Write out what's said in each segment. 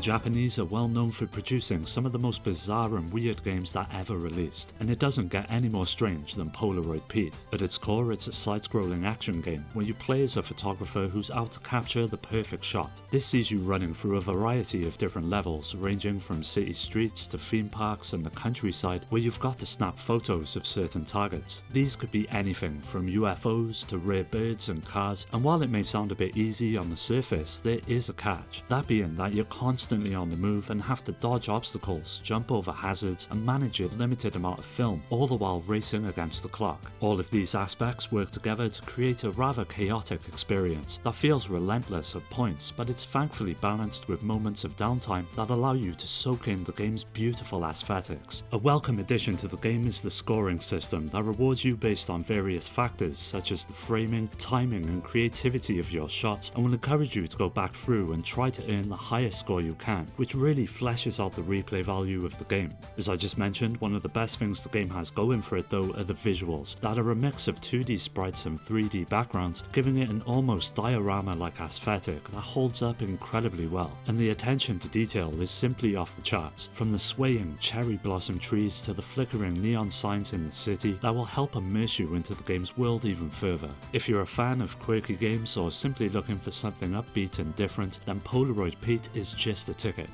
Japanese are well known for producing some of the most bizarre and weird games that ever released, and it doesn't get any more strange than Polaroid Pete. At its core, it's a side-scrolling action game where you play as a photographer who's out to capture the perfect shot. This sees you running through a variety of different levels, ranging from city streets to theme parks and the countryside, where you've got to snap photos of certain targets. These could be anything from UFOs to rare birds and cars, and while it may sound a bit easy on the surface, there is a catch. That being that you're constantly on the move and have to dodge obstacles, jump over hazards, and manage a limited amount of film, all the while racing against the clock. All of these aspects work together to create a rather chaotic experience that feels relentless at points, but it's thankfully balanced with moments of downtime that allow you to soak in the game's beautiful aesthetics. A welcome addition to the game is the scoring system that rewards you based on various factors such as the framing, timing, and creativity of your shots, and will encourage you to go back through and try to earn the highest score you can, which really fleshes out the replay value of the game. As I just mentioned, one of the best things the game has going for it though are the visuals, that are a mix of 2D sprites and 3D backgrounds, giving it an almost diorama-like aesthetic that holds up incredibly well. And the attention to detail is simply off the charts, from the swaying cherry blossom trees to the flickering neon signs in the city that will help immerse you into the game's world even further. If you're a fan of quirky games or simply looking for something upbeat and different, then Polaroid Pete is just a ticket.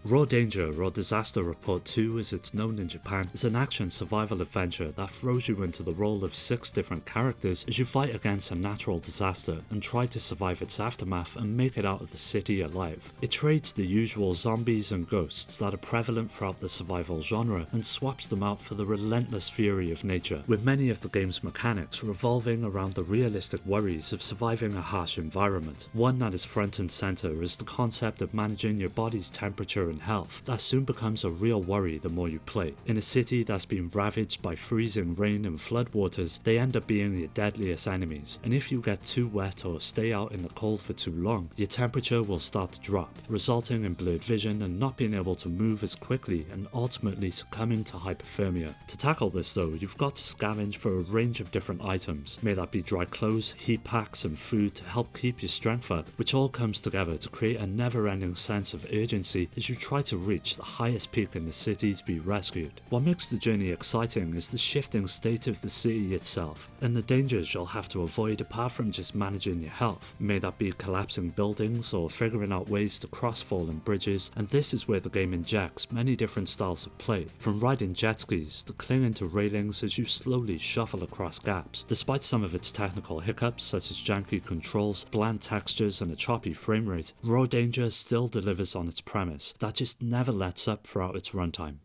Raw Danger, or Disaster Report 2 as it's known in Japan, is an action survival adventure that throws you into the role of 6 different characters as you fight against a natural disaster and try to survive its aftermath and make it out of the city alive. It trades the usual zombies and ghosts that are prevalent throughout the survival genre and swaps them out for the relentless fury of nature, with many of the game's mechanics revolving around the realistic worries of surviving a harsh environment. One that is front and center is the concept of managing your body's temperature and health that soon becomes a real worry the more you play. In a city that's been ravaged by freezing rain and floodwaters, they end up being your deadliest enemies, and if you get too wet or stay out in the cold for too long, your temperature will start to drop, resulting in blurred vision and not being able to move as quickly and ultimately succumbing to hypothermia. To tackle this though, you've got to scavenge for a range of different items, may that be dry clothes, heat packs and food to help keep your strength up, which all comes together to create a never-ending sense of urgency as you try to reach the highest peak in the city to be rescued. What makes the journey exciting is the shifting state of the city itself, and the dangers you'll have to avoid apart from just managing your health, may that be collapsing buildings or figuring out ways to cross fallen bridges, and this is where the game injects many different styles of play, from riding jet skis to clinging to railings as you slowly shuffle across gaps. Despite some of its technical hiccups such as janky controls, bland textures and a choppy frame rate, Raw Danger still delivers on its premise that just never lets up throughout its runtime.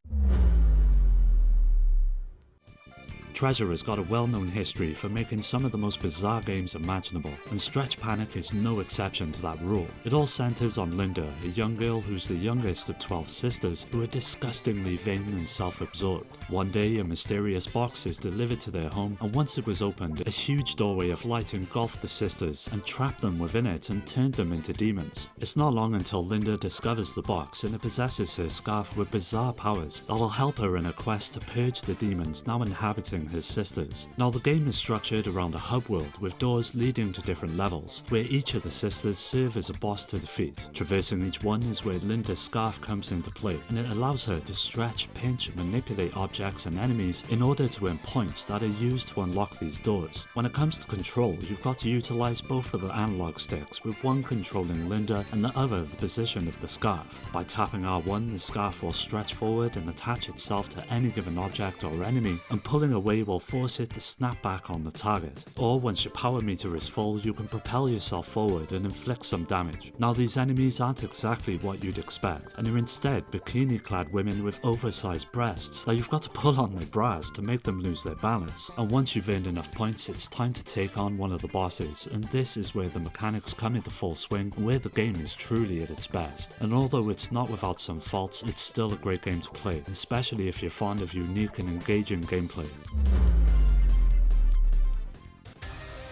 Treasure has got a well-known history for making some of the most bizarre games imaginable, and Stretch Panic is no exception to that rule. It all centers on Linda, a young girl who's the youngest of 12 sisters who are disgustingly vain and self-absorbed. One day, a mysterious box is delivered to their home, and once it was opened, a huge doorway of light engulfed the sisters and trapped them within it and turned them into demons. It's not long until Linda discovers the box and it possesses her scarf with bizarre powers that will help her in her quest to purge the demons now inhabiting his sisters. Now the game is structured around a hub world with doors leading to different levels, where each of the sisters serve as a boss to defeat. Traversing each one is where Linda's scarf comes into play, and it allows her to stretch, pinch and manipulate objects and enemies in order to earn points that are used to unlock these doors. When it comes to control, you've got to utilize both of the analog sticks, with one controlling Linda and the other the position of the scarf. By tapping R1, the scarf will stretch forward and attach itself to any given object or enemy, and pulling away will force it to snap back on the target. Or once your power meter is full, you can propel yourself forward and inflict some damage. Now these enemies aren't exactly what you'd expect, and are instead bikini-clad women with oversized breasts that you've got to pull on their bras to make them lose their balance. And once you've earned enough points, it's time to take on one of the bosses, and this is where the mechanics come into full swing and where the game is truly at its best. And although it's not without some faults, it's still a great game to play, especially if you're fond of unique and engaging gameplay.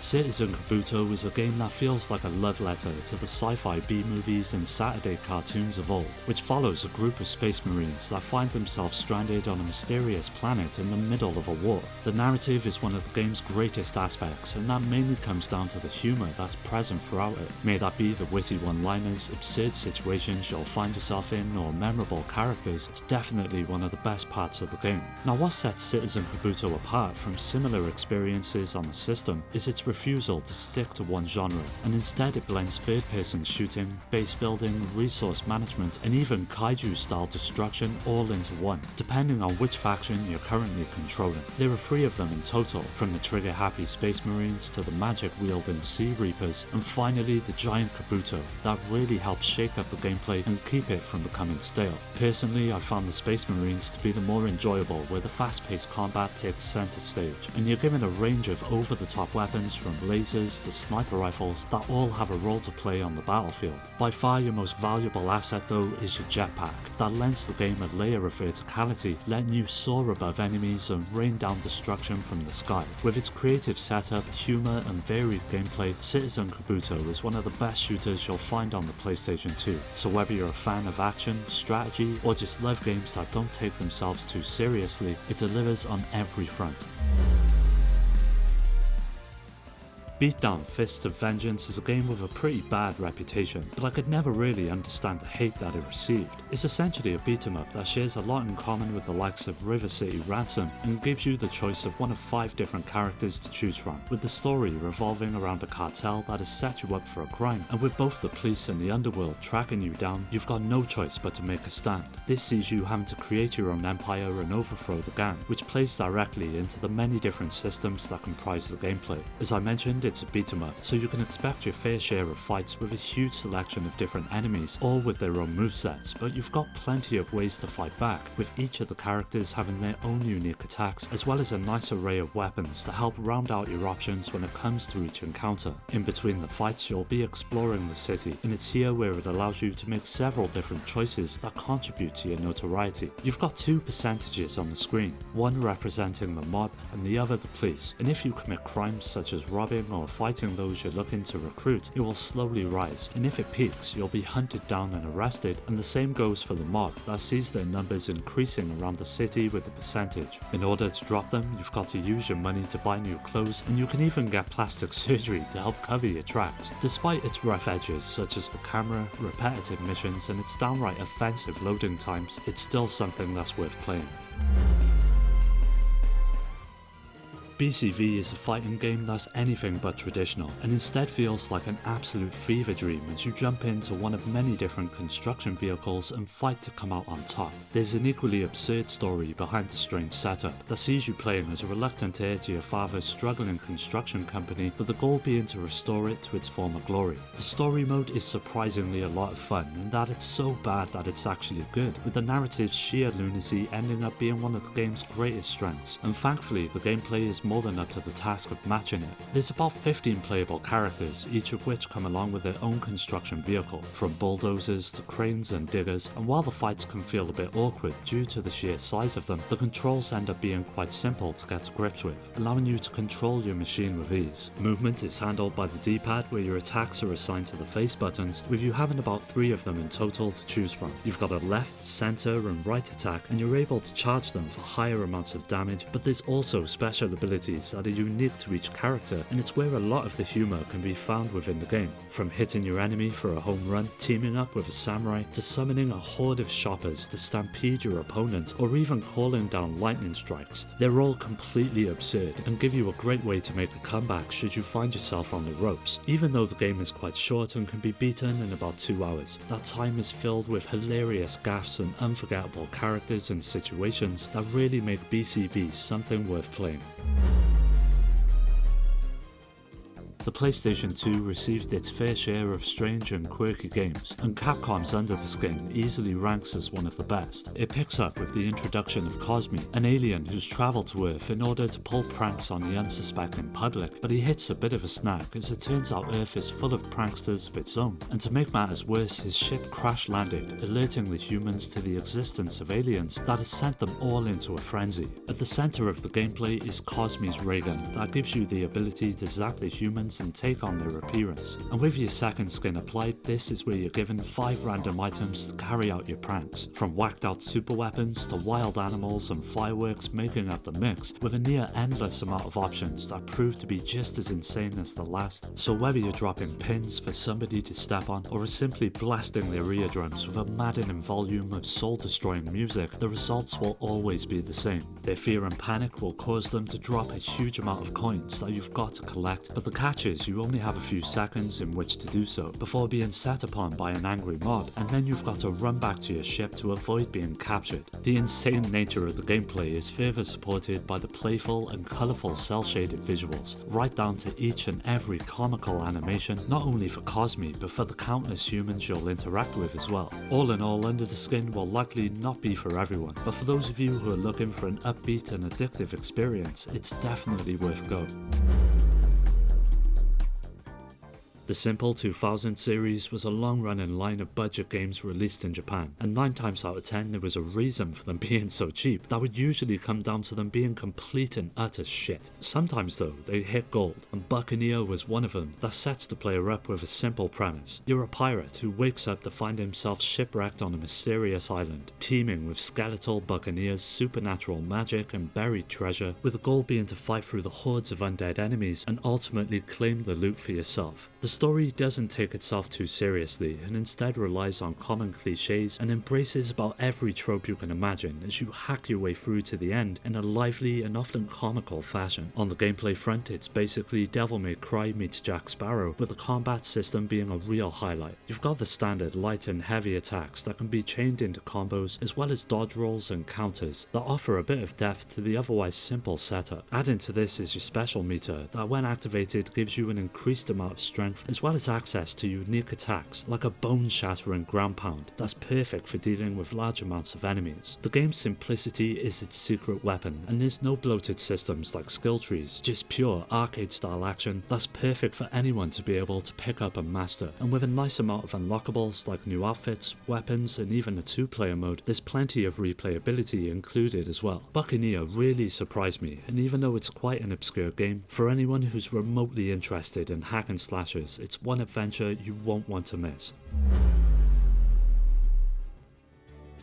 Citizen Kabuto is a game that feels like a love letter to the sci-fi B-movies and Saturday cartoons of old, which follows a group of space marines that find themselves stranded on a mysterious planet in the middle of a war. The narrative is one of the game's greatest aspects, and that mainly comes down to the humour that's present throughout it. May that be the witty one-liners, absurd situations you'll find yourself in, or memorable characters, it's definitely one of the best parts of the game. Now, what sets Citizen Kabuto apart from similar experiences on the system is its refusal to stick to one genre, and instead it blends third-person shooting, base building, resource management, and even kaiju-style destruction all into one, depending on which faction you're currently controlling. There are 3 of them in total, from the trigger-happy Space Marines to the magic-wielding Sea Reapers, and finally the giant Kabuto, that really helps shake up the gameplay and keep it from becoming stale. Personally, I found the Space Marines to be the more enjoyable, where the fast-paced combat takes center stage, and you're given a range of over-the-top weapons from lasers to sniper rifles that all have a role to play on the battlefield. By far your most valuable asset though is your jetpack, that lends the game a layer of verticality, letting you soar above enemies and rain down destruction from the sky. With its creative setup, humour and varied gameplay, Citizen Kabuto is one of the best shooters you'll find on the PlayStation 2, so whether you're a fan of action, strategy, or just love games that don't take themselves too seriously, it delivers on every front. Beatdown Fists of Vengeance is a game with a pretty bad reputation, but I could never really understand the hate that it received. It's essentially a beat 'em up that shares a lot in common with the likes of River City Ransom, and gives you the choice of one of 5 different characters to choose from, with the story revolving around a cartel that has set you up for a crime, and with both the police and the underworld tracking you down, you've got no choice but to make a stand. This sees you having to create your own empire and overthrow the gang, which plays directly into the many different systems that comprise the gameplay. As I mentioned, it's a beat 'em up, so you can expect your fair share of fights with a huge selection of different enemies, all with their own movesets, but you've got plenty of ways to fight back, with each of the characters having their own unique attacks, as well as a nice array of weapons to help round out your options when it comes to each encounter. In between the fights, you'll be exploring the city, and it's here where it allows you to make several different choices that contribute to your notoriety. You've got 2 percentages on the screen, one representing the mob and the other the police, and if you commit crimes such as robbing or fighting those you're looking to recruit, it will slowly rise, and if it peaks, you'll be hunted down and arrested, and the same goes for the mob, that sees their numbers increasing around the city with the percentage. In order to drop them, you've got to use your money to buy new clothes, and you can even get plastic surgery to help cover your tracks. Despite its rough edges, such as the camera, repetitive missions, and its downright offensive loading times, it's still something that's worth playing. BCV is a fighting game that's anything but traditional, and instead feels like an absolute fever dream as you jump into one of many different construction vehicles and fight to come out on top. There's an equally absurd story behind the strange setup that sees you playing as a reluctant heir to your father's struggling construction company, with the goal being to restore it to its former glory. The story mode is surprisingly a lot of fun, in that it's so bad that it's actually good, with the narrative's sheer lunacy ending up being one of the game's greatest strengths, and thankfully the gameplay is more than up to the task of matching it. There's about 15 playable characters, each of which come along with their own construction vehicle, from bulldozers to cranes and diggers, and while the fights can feel a bit awkward due to the sheer size of them, the controls end up being quite simple to get to grips with, allowing you to control your machine with ease. Movement is handled by the D-pad, where your attacks are assigned to the face buttons, with you having about 3 of them in total to choose from. You've got a left, center and right attack, and you're able to charge them for higher amounts of damage, but there's also special abilities that are unique to each character, and it's where a lot of the humour can be found within the game. From hitting your enemy for a home run, teaming up with a samurai, to summoning a horde of shoppers to stampede your opponent, or even calling down lightning strikes. They're all completely absurd and give you a great way to make a comeback should you find yourself on the ropes. Even though the game is quite short and can be beaten in about 2 hours, that time is filled with hilarious gaffes and unforgettable characters and situations that really make BCV something worth playing. The PlayStation 2 received its fair share of strange and quirky games, and Capcom's Under the Skin easily ranks as one of the best. It picks up with the introduction of Cosme, an alien who's travelled to Earth in order to pull pranks on the unsuspecting public, but he hits a bit of a snag as it turns out Earth is full of pranksters of its own, and to make matters worse, his ship crash-landed, alerting the humans to the existence of aliens that has sent them all into a frenzy. At the centre of the gameplay is Cosme's ray gun that gives you the ability to zap the humans and take on their appearance, and with your second skin applied, this is where you're given 5 random items to carry out your pranks, from whacked out super weapons to wild animals and fireworks making up the mix, with a near endless amount of options that prove to be just as insane as the last. So whether you're dropping pins for somebody to step on, or are simply blasting their eardrums with a maddening volume of soul-destroying music, the results will always be the same. Their fear and panic will cause them to drop a huge amount of coins that you've got to collect, but the catch is you only have a few seconds in which to do so before being set upon by an angry mob, and then you've got to run back to your ship to avoid being captured. The insane nature of the gameplay is further supported by the playful and colourful cel-shaded visuals, right down to each and every comical animation, not only for Cosme but for the countless humans you'll interact with as well. All in all, Under the Skin will likely not be for everyone, but for those of you who are looking for an upbeat and addictive experience, it's definitely worth go. The Simple 2000 series was a long-running line of budget games released in Japan, and 9 times out of 10 there was a reason for them being so cheap that would usually come down to them being complete and utter shit. Sometimes though, they hit gold, and Buccaneer was one of them that sets the player up with a simple premise. You're a pirate who wakes up to find himself shipwrecked on a mysterious island, teeming with skeletal buccaneers, supernatural magic and buried treasure, with the goal being to fight through the hordes of undead enemies and ultimately claim the loot for yourself. The story doesn't take itself too seriously and instead relies on common cliches and embraces about every trope you can imagine as you hack your way through to the end in a lively and often comical fashion. On the gameplay front, it's basically Devil May Cry meets Jack Sparrow, with the combat system being a real highlight. You've got the standard light and heavy attacks that can be chained into combos, as well as dodge rolls and counters that offer a bit of depth to the otherwise simple setup. Adding to this is your special meter that when activated gives you an increased amount of strength, as well as access to unique attacks like a bone-shattering ground pound that's perfect for dealing with large amounts of enemies. The game's simplicity is its secret weapon, and there's no bloated systems like skill trees, just pure arcade-style action that's perfect for anyone to be able to pick up and master. And with a nice amount of unlockables like new outfits, weapons, and even a 2-player mode, there's plenty of replayability included as well. Buccaneer really surprised me, and even though it's quite an obscure game, for anyone who's remotely interested in hack and slashers, it's one adventure you won't want to miss.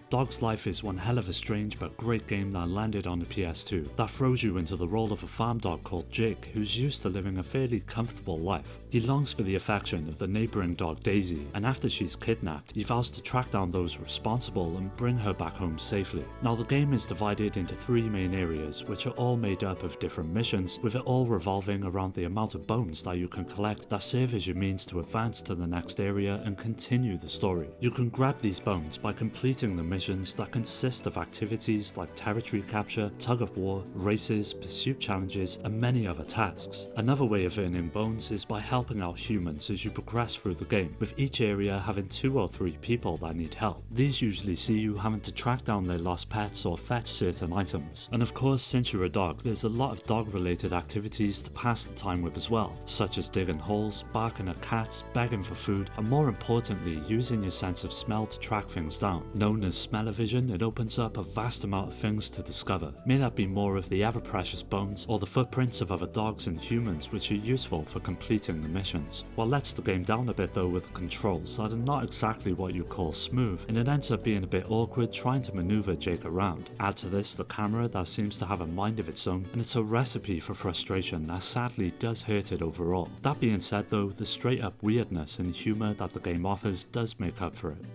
Dog's Life is one hell of a strange but great game that landed on the PS2 that throws you into the role of a farm dog called Jake, who's used to living a fairly comfortable life. He longs for the affection of the neighbouring dog Daisy, and after she's kidnapped, he vows to track down those responsible and bring her back home safely. Now the game is divided into 3 main areas, which are all made up of different missions, with it all revolving around the amount of bones that you can collect that serve as your means to advance to the next area and continue the story. You can grab these bones by completing the missions that consist of activities like territory capture, tug of war, races, pursuit challenges, and many other tasks. Another way of earning bones is by helping out humans as you progress through the game, with each area having 2 or 3 people that need help. These usually see you having to track down their lost pets or fetch certain items. And of course, since you're a dog, there's a lot of dog related activities to pass the time with as well, such as digging holes, barking at cats, begging for food, and more importantly, using your sense of smell to track things down. Known as smell-o-vision, it opens up a vast amount of things to discover. May that be more of the ever-precious bones, or the footprints of other dogs and humans which are useful for completing the missions. What lets the game down a bit though with the controls that are not exactly what you call smooth, and it ends up being a bit awkward trying to maneuver Jake around. Add to this the camera that seems to have a mind of its own, and it's a recipe for frustration that sadly does hurt it overall. That being said though, the straight up weirdness and humour that the game offers does make up for it.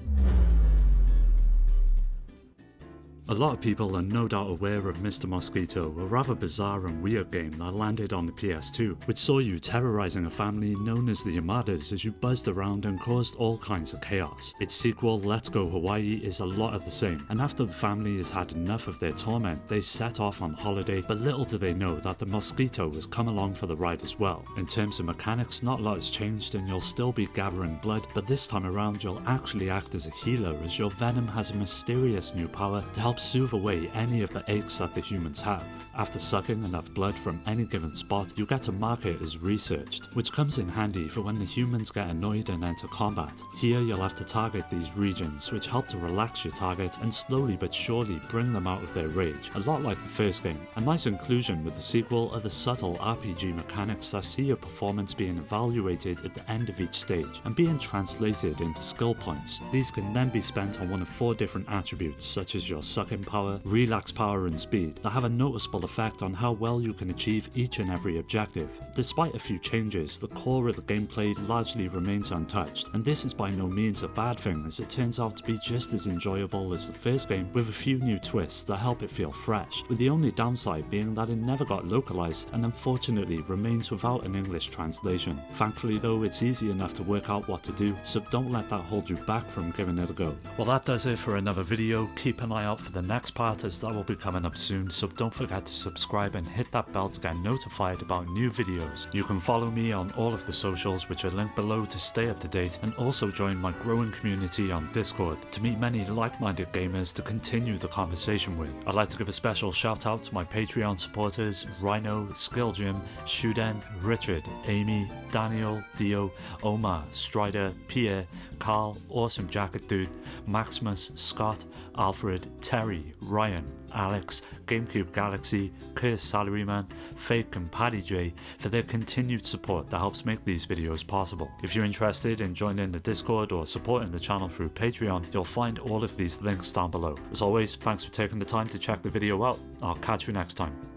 A lot of people are no doubt aware of Mr. Mosquito, a rather bizarre and weird game that landed on the PS2, which saw you terrorizing a family known as the Yamadas as you buzzed around and caused all kinds of chaos. Its sequel, Let's Go Hawaii, is a lot of the same, and after the family has had enough of their torment, they set off on holiday, but little do they know that the Mosquito has come along for the ride as well. In terms of mechanics, not a lot has changed and you'll still be gathering blood, but this time around you'll actually act as a healer as your venom has a mysterious new power to help soothe away any of the aches that the humans have. After sucking enough blood from any given spot, you get to mark it as researched, which comes in handy for when the humans get annoyed and enter combat. Here you'll have to target these regions, which help to relax your target and slowly but surely bring them out of their rage, a lot like the first game. A nice inclusion with the sequel are the subtle RPG mechanics that see your performance being evaluated at the end of each stage and being translated into skill points. These can then be spent on one of 4 different attributes such as your sucking power, relax power and speed that have a noticeable effect on how well you can achieve each and every objective. Despite a few changes, the core of the gameplay largely remains untouched, and this is by no means a bad thing as it turns out to be just as enjoyable as the first game with a few new twists that help it feel fresh, with the only downside being that it never got localized and unfortunately remains without an English translation. Thankfully though, it's easy enough to work out what to do, so don't let that hold you back from giving it a go. Well, that does it for another video. Keep an eye out for the next part as that will be coming up soon, so don't forget to subscribe and hit that bell to get notified about new videos. You can follow me on all of the socials which are linked below to stay up to date, and also join my growing community on Discord to meet many like-minded gamers to continue the conversation with. I'd like to give a special shout out to my Patreon supporters Rhino, Skill Jim, Shuden, Richard, Amy, Daniel, Dio, Omar, Strider, Pierre, Carl, Awesome Jacket Dude, Maximus, Scott, Alfred, Terry, Ryan, Alex, GameCube Galaxy, Curse Salaryman, Fake and Paddy J for their continued support that helps make these videos possible. If you're interested in joining the Discord or supporting the channel through Patreon, you'll find all of these links down below. As always, thanks for taking the time to check the video out. I'll catch you next time.